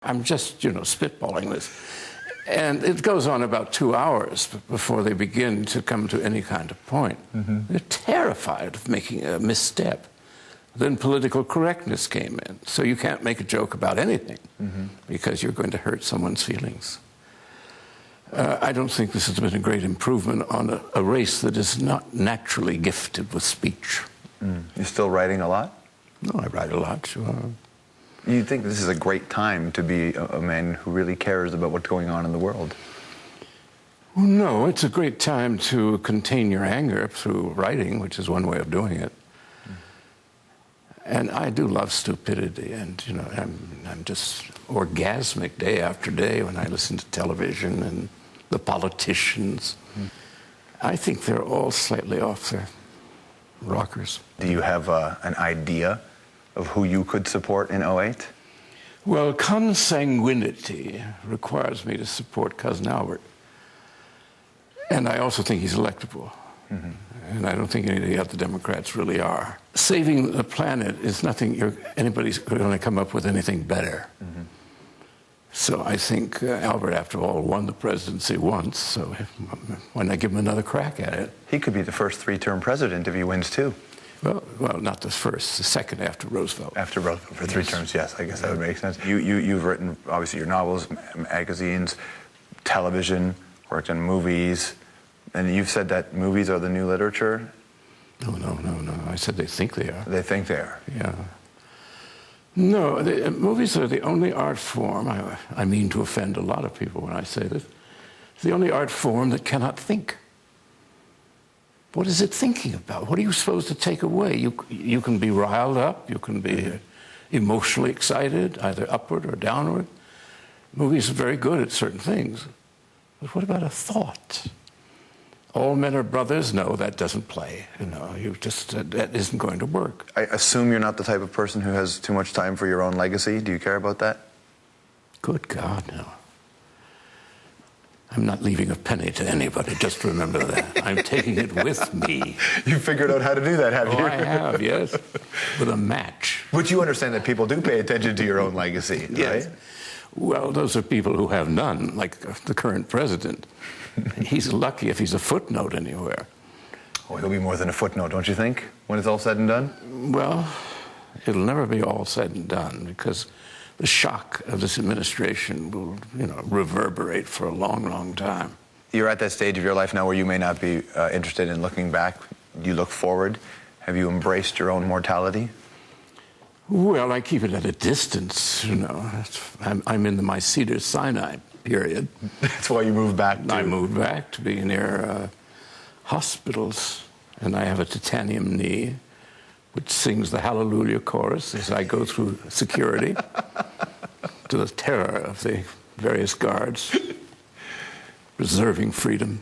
I'm just, spitballing this. And it goes on about 2 hours before they begin to come to any kind of point. Mm-hmm. They're terrified of making a misstep. Then political correctness came in. So you can't make a joke about anything because you're going to hurt someone's feelings. I don't think this has been a great improvement on a race that is not naturally gifted with speech. You're still writing a lot? No, I write a lot, sure. You think this is a great time to be a man who really cares about what's going on in the world? Well, no, it's a great time to contain your anger through writing, which is one way of doing it. And I do love stupidity, and I'm just orgasmic day after day when I listen to television and the politicians. I think they're all slightly off their rockers. Do you have an idea of who you could support in 2008? Well, consanguinity requires me to support Cousin Albert. And I also think he's electable. And I don't think any of the other Democrats really are. Saving the planet is nothing, anybody's going to come up with anything better. So I think Albert, after all, won the presidency once, so why not give him another crack at it? He could be the first three-term president if he wins, too. Well, not the first, the second after Roosevelt. After Roosevelt, for 3 terms, yes, I guess that would make sense. You've written, obviously, your novels, magazines, television, worked on movies, and you've said that movies are the new literature? No. I said they think they are. They think they are? Yeah. No, movies are the only art form, I mean to offend a lot of people when I say this, it's the only art form that cannot think. What is it thinking about? What are you supposed to take away? You can be riled up, you can be emotionally excited, either upward or downward. Movies are very good at certain things. But what about a thought? All men are brothers. No, that doesn't play. That isn't going to work. I assume you're not the type of person who has too much time for your own legacy. Do you care about that? Good God, no. I'm not leaving a penny to anybody, just remember that. I'm taking it with me. You figured out how to do that, have you? Oh, I have, yes, with a match. But you understand that people do pay attention to your own legacy, yes. Right? Well, those are people who have none, like the current president. He's lucky if he's a footnote anywhere. Oh, he'll be more than a footnote, don't you think, when it's all said and done? Well, it'll never be all said and done because the shock of this administration will, reverberate for a long, long time. You're at that stage of your life now where you may not be interested in looking back. You look forward. Have you embraced your own mortality? Well, I keep it at a distance, I'm in my Cedar Sinai period. That's why you moved back I moved back to be near hospitals, and I have a titanium knee, which sings the Hallelujah chorus as I go through security to the terror of the various guards, preserving freedom.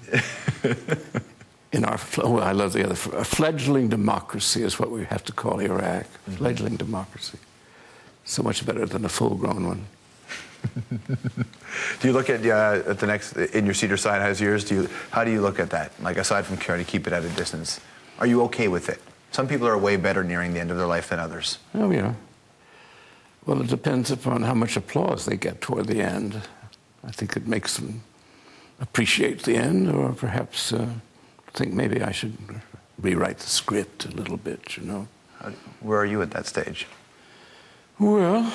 In our, I love the other, a fledgling democracy is what we have to call Iraq. Fledgling democracy. So much better than a full-grown one. Do you look at the next, in your Cedar Sinai years, how do you look at that? Like, aside from trying to keep it at a distance, are you okay with it? Some people are way better nearing the end of their life than others. Oh, yeah. Well, it depends upon how much applause they get toward the end. I think it makes them appreciate the end, or perhaps think maybe I should rewrite the script a little bit, Where are you at that stage? Well,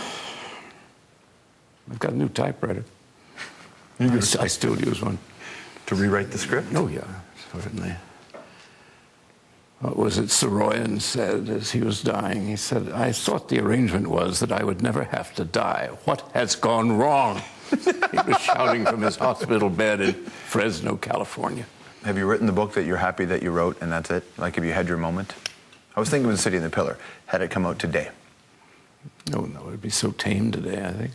I've got a new typewriter. I still use one. To rewrite the script? Oh, yeah, certainly. What was it Soroyan said as he was dying? He said, I thought the arrangement was that I would never have to die. What has gone wrong? He was shouting from his hospital bed in Fresno, California. Have you written the book that you're happy that you wrote and that's it? Like, have you had your moment? I was thinking of The City and the Pillar. Had it come out today? No, it'd be so tame today, I think.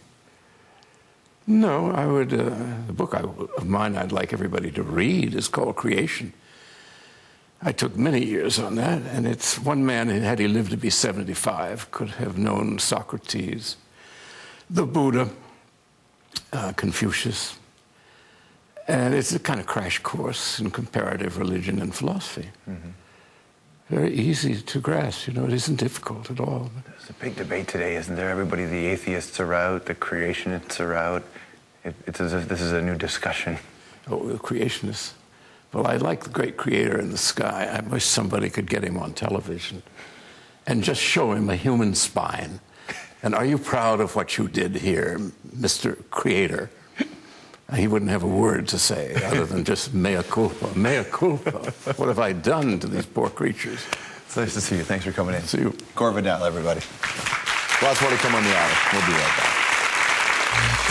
No, I would, the book of mine I'd like everybody to read is called Creation. I took many years on that, and it's one man, had he lived to be 75, could have known Socrates, the Buddha, Confucius, and it's a kind of crash course in comparative religion and philosophy. very easy to grasp. You know, it isn't difficult at all. There's a big debate today, isn't there? Everybody, the atheists are out, the creationists are out. It's as if this is a new discussion. Oh, the creationists. Well, I like the great creator in the sky. I wish somebody could get him on television and just show him a human spine. And are you proud of what you did here, Mr. Creator? He wouldn't have a word to say other than just mea culpa, mea culpa. What have I done to these poor creatures? It's nice to see you. Thanks for coming in. See you. Gore Vidal, everybody. Lots more to come on the hour. We'll be right back.